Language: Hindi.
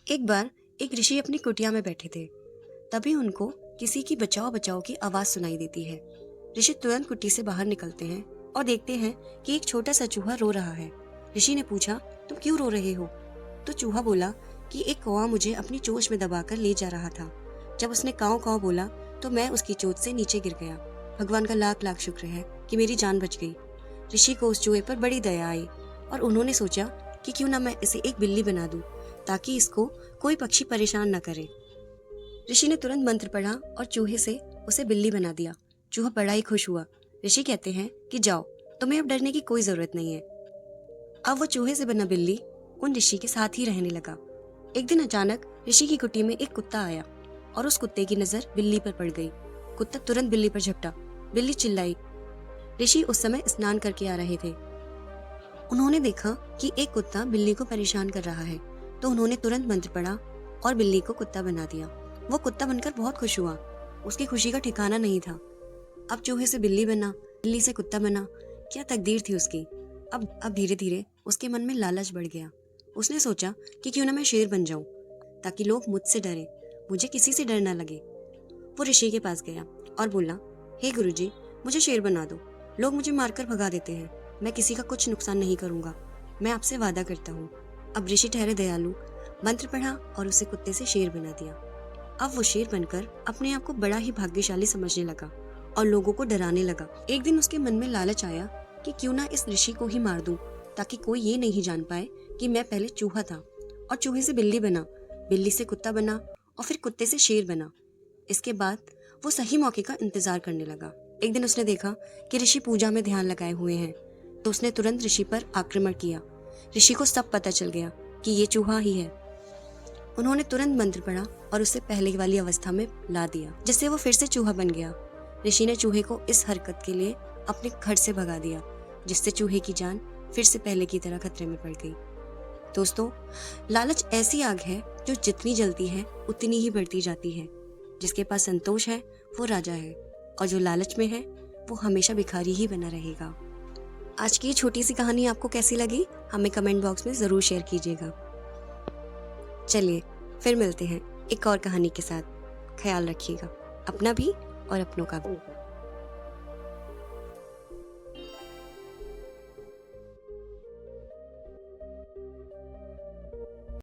एक बार एक ऋषि अपनी कुटिया में बैठे थे। तभी उनको किसी की बचाओ बचाओ की आवाज सुनाई देती है। ऋषि तुरंत कुटी से बाहर निकलते हैं और देखते हैं कि एक छोटा सा चूहा रो रहा है। ऋषि ने पूछा, तुम क्यों रो रहे हो? तो चूहा बोला कि एक कौवा मुझे अपनी चोंच में दबाकर ले जा रहा था। जब उसने काव काव बोला तो मैं उसकी चोंच से नीचे गिर गया। भगवान का लाख लाख शुक्र है कि मेरी जान बच गई। ऋषि को उस चूहे पर बड़ी दया आई और उन्होंने सोचा कि क्यों ना मैं इसे एक बिल्ली बना दूं ताकि इसको कोई पक्षी परेशान न करे। ऋषि ने तुरंत मंत्र पढ़ा और चूहे से उसे बिल्ली बना दिया। चूहा बड़ा ही खुश हुआ। ऋषि कहते हैं कि जाओ, तुम्हें अब डरने की कोई जरूरत नहीं है। अब वो चूहे से बना बिल्ली उन ऋषि के साथ ही रहने लगा। एक दिन अचानक ऋषि की कुटी में एक कुत्ता आया और उस कुत्ते की नजर बिल्ली पर पड़ गई। कुत्ता तुरंत बिल्ली पर झपटा। बिल्ली चिल्लाई। ऋषि उस समय स्नान करके आ रहे थे। उन्होंने देखा कि एक कुत्ता बिल्ली को परेशान कर रहा है, तो उन्होंने तुरंत मंत्र पढ़ा और बिल्ली को कुत्ता बना दिया। वो कुत्ता बनकर बहुत खुश हुआ। उसकी खुशी का ठिकाना नहीं था। अब चूहे से बिल्ली बना, बिल्ली से कुत्ता बना। क्या तकदीर थी उसकी। अब धीरे धीरे उसके मन में लालच बढ़ गया। उसने सोचा कि क्यों ना मैं शेर बन जाऊं ताकि लोग मुझसे डरे, मुझे किसी से डर ना लगे। वो ऋषि के पास गया और बोला, हे गुरुजी, मुझे शेर बना दो। लोग मुझे मारकर भगा देते हैं। मैं किसी का कुछ नुकसान नहीं करूंगा। मैं आपसे वादा करता हूँ। अब ऋषि ठहरे दयालु। मंत्र पढ़ा और उसे कुत्ते से शेर बना दिया। अब वो शेर बनकर अपने आप को बड़ा ही भाग्यशाली समझने लगा और लोगों को डराने लगा। एक दिन उसके मन में लालच आया कि क्यों ना इस ऋषि को ही मार दूं ताकि कोई ये नहीं जान पाए कि मैं पहले चूहा था और चूहे से बिल्ली बना, बिल्ली से कुत्ता बना और फिर कुत्ते से शेर बना। इसके बाद वो सही मौके का इंतजार करने लगा। एक दिन उसने देखा कि ऋषि पूजा में ध्यान लगाए हुए हैं, तो उसने तुरंत ऋषि पर आक्रमण किया। ऋषि को सब पता चल गया कि ये चूहा ही है। उन्होंने तुरंत मंत्र पढ़ा और उसे पहले वाली अवस्था में ला दिया, जिससे वो फिर से चूहा बन गया। ऋषि ने चूहे को इस हरकत के लिए अपने घर से भगा दिया, जिससे चूहे की जान फिर से पहले की तरह खतरे में पड़ गई। दोस्तों, लालच ऐसी आग है जो जितनी जलती है उतनी ही बढ़ती जाती है। जिसके पास संतोष है वो राजा है, और जो लालच में है वो हमेशा भिखारी ही बना रहेगा। आज की ये छोटी सी कहानी आपको कैसी लगी, हमें कमेंट बॉक्स में जरूर शेयर कीजिएगा। चलिए फिर मिलते हैं एक और कहानी के साथ। ख्याल रखिएगा अपना भी और अपनों का भी।